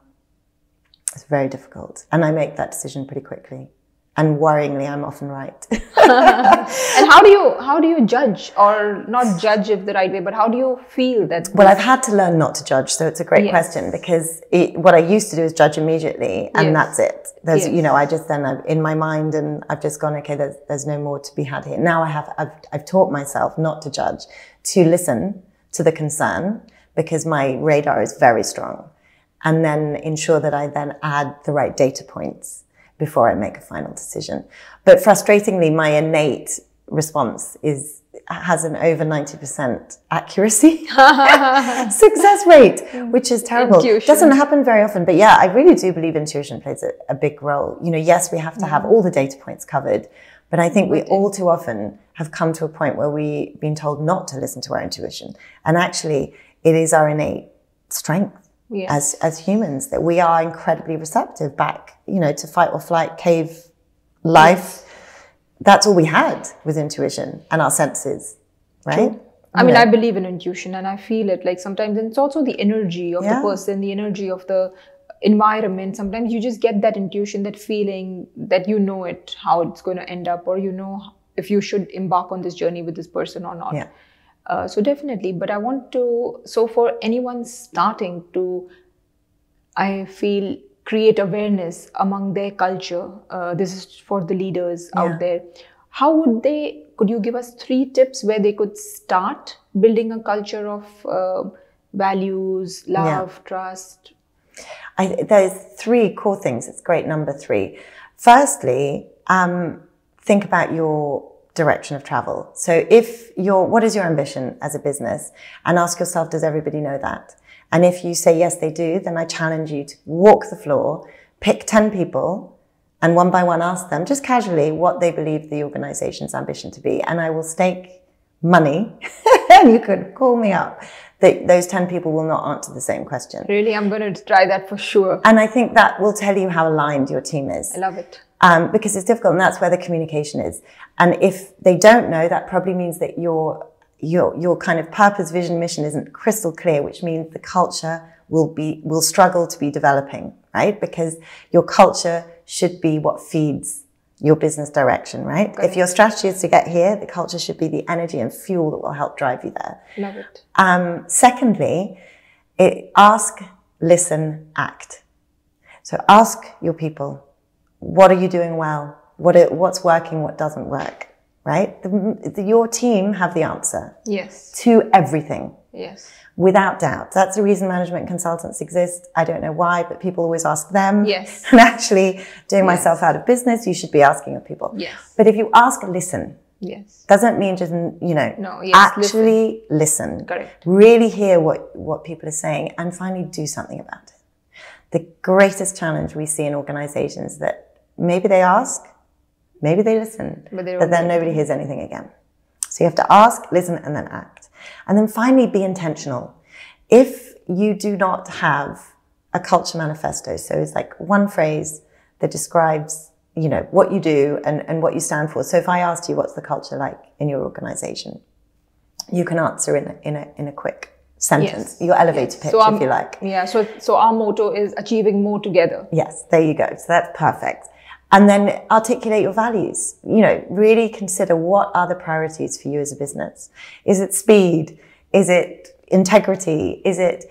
it's very difficult. And I make that decision pretty quickly. And worryingly, I'm often right. And how do you judge, or not judge if the right way, but how do you feel that? Well, I've had to learn not to judge, so it's a great question, because what I used to do is judge immediately, and that's it. There's, I just then in my mind, and I've just gone, okay, there's no more to be had here. Now I've taught myself not to judge, to listen to the concern, because my radar is very strong, and then ensure that I then add the right data points before I make a final decision. But frustratingly, my innate response has an over 90% accuracy success rate, which is terrible. Intuition. Doesn't happen very often, but I really do believe intuition plays a big role. Yes, we have to have all the data points covered, but I think we all too often have come to a point where we've been told not to listen to our intuition. And actually, it is our innate strength. Yes. As humans, that we are incredibly receptive back, to fight or flight, cave life. Yes. That's all we had was intuition and our senses, right? True. I mean, I believe in intuition, and I feel it. Like sometimes it's also the energy of the person, the energy of the environment. Sometimes you just get that intuition, that feeling that how it's going to end up, or if you should embark on this journey with this person or not. Yeah. So definitely, but I want to, so for anyone starting to, I feel, create awareness among their culture, this is for the leaders out there, how would could you give us 3 tips where they could start building a culture of values, love, trust? There's 3 core things. It's great. Number 3. Firstly, think about your direction of travel. So what is your ambition as a business? And ask yourself, does everybody know that? And if you say, yes, they do, then I challenge you to walk the floor, pick 10 people, and one by one ask them, just casually, what they believe the organization's ambition to be. And I will stake money, and you could call me up, that those 10 people will not answer the same question. Really? I'm going to try that for sure. And I think that will tell you how aligned your team is. I love it. Because it's difficult, and that's where the communication is. And if they don't know, that probably means that your kind of purpose, vision, mission isn't crystal clear, which means the culture will struggle to be developing, right? Because your culture should be what feeds your business direction, right? If your strategy is to get here, the culture should be the energy and fuel that will help drive you there. Love it. Secondly, ask, listen, act. So ask your people, what are you doing well? What's working? What doesn't work? Right? Your team have the answer. Yes. To everything. Yes. Without doubt. That's the reason management consultants exist. I don't know why, but people always ask them. Yes. And actually, doing myself out of business, you should be asking of people. Yes. But if you ask, listen. Yes. Doesn't mean just, actually listen. Correct. Really hear what people are saying, and finally do something about it. The greatest challenge we see in organizations is that maybe they ask, maybe they listen, but then nobody hears anything again. So you have to ask, listen, and then act. And then finally, be intentional. If you do not have a culture manifesto, so it's like one phrase that describes, what you do and what you stand for. So if I asked you, what's the culture like in your organization? You can answer in a quick sentence, your elevator pitch, if you like. Yeah, so our motto is achieving more together. Yes, there you go. So that's perfect. And then articulate your values. Really consider, what are the priorities for you as a business? Is it speed? Is it integrity? Is it,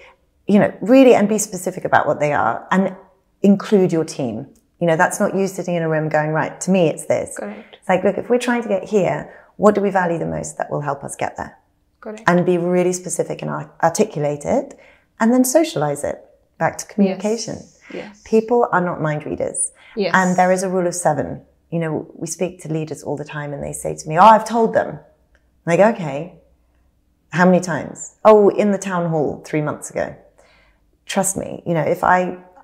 really, and be specific about what they are, and include your team. That's not you sitting in a room going, right, to me it's this. Correct. It's like, look, if we're trying to get here, what do we value the most that will help us get there? Correct. And be really specific and articulate it, and then socialize it back to communication. Yes. People are not mind readers. Yes. And there is a rule of 7. We speak to leaders all the time, and they say to me, I've told them. And I go, okay, how many times? Oh, in the town hall 3 months ago. Trust me, if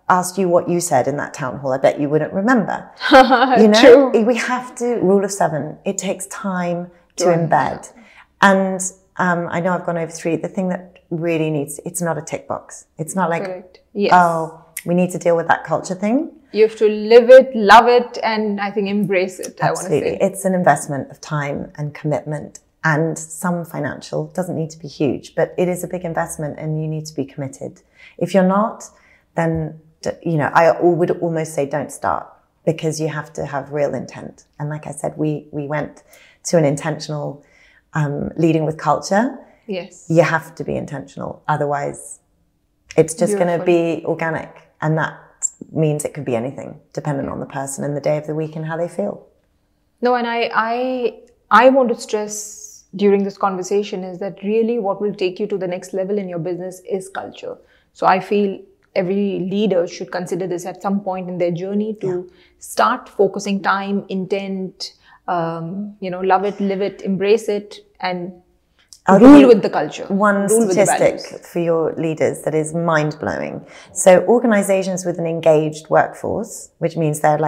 asked you what you said in that town hall, I bet you wouldn't remember. True. We have to, rule of 7, it takes time to embed. And I know I've gone over 3. The thing that really needs, it's not a tick box. It's not like, Correct. Yes. oh, we need to deal with that culture thing. You have to live it, love it, and I think embrace it. Absolutely. I want to say. It's an investment of time and commitment and some financial. Doesn't need to be huge, but it is a big investment and you need to be committed. If you're not, then, I would almost say don't start, because you have to have real intent. And like I said, we went to an intentional leading with culture. Yes. You have to be intentional. Otherwise, it's just going to be organic. And that means it could be anything, depending on the person and the day of the week and how they feel. No, and I want to stress during this conversation is that really what will take you to the next level in your business is culture. So I feel every leader should consider this at some point in their journey to start focusing time, intent, love it, live it, embrace it, and rule with the culture. One statistic for your leaders that is mind-blowing. So organizations with an engaged workforce, which means they're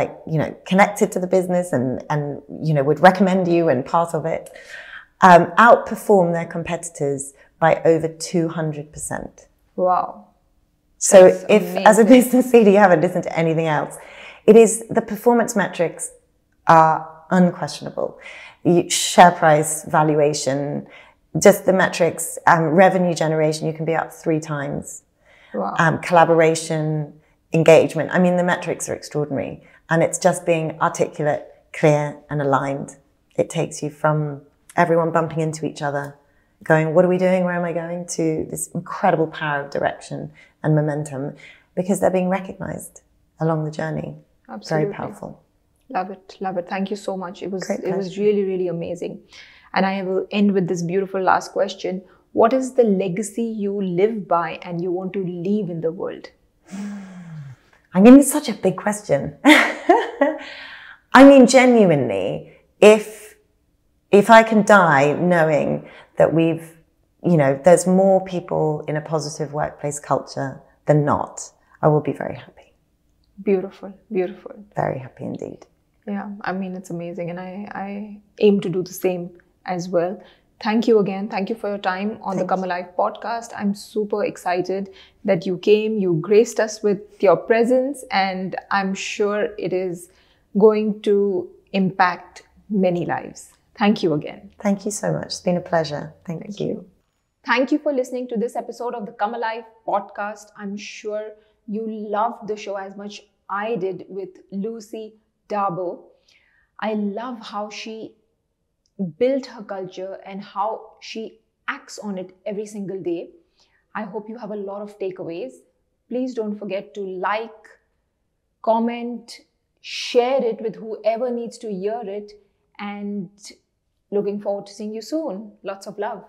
connected to the business and would recommend you and part of it, outperform their competitors by over 200%. Wow. So if as a business leader you haven't listened to anything else, it is the performance metrics are unquestionable. Share price, valuation, just the metrics, revenue generation, you can be up 3 times. Wow. Collaboration, engagement. I mean, the metrics are extraordinary. And it's just being articulate, clear and aligned. It takes you from everyone bumping into each other, going, what are we doing? Where am I going? To this incredible power of direction and momentum, because they're being recognized along the journey. Absolutely. Very powerful. Love it. Love it. Thank you so much. It was really, really amazing. And I will end with this beautiful last question. What is the legacy you live by and you want to leave in the world? I mean, it's such a big question. I mean, genuinely, if I can die knowing that there's more people in a positive workplace culture than not, I will be very happy. Beautiful, beautiful. Very happy indeed. Yeah, I mean, it's amazing. And I aim to do the same as well. Thank you again. Thank you for your time on the Come Alive podcast. I'm super excited that you came, you graced us with your presence, and I'm sure it is going to impact many lives. Thank you again. Thank you so much. It's been a pleasure. Thank you. Thank you for listening to this episode of the Come Alive podcast. I'm sure you loved the show as much I did with Lucy Dabo. I love how she built her culture and how she acts on it every single day. I hope you have a lot of takeaways. Please don't forget to like, comment, share it with whoever needs to hear it, and looking forward to seeing you soon. Lots of love.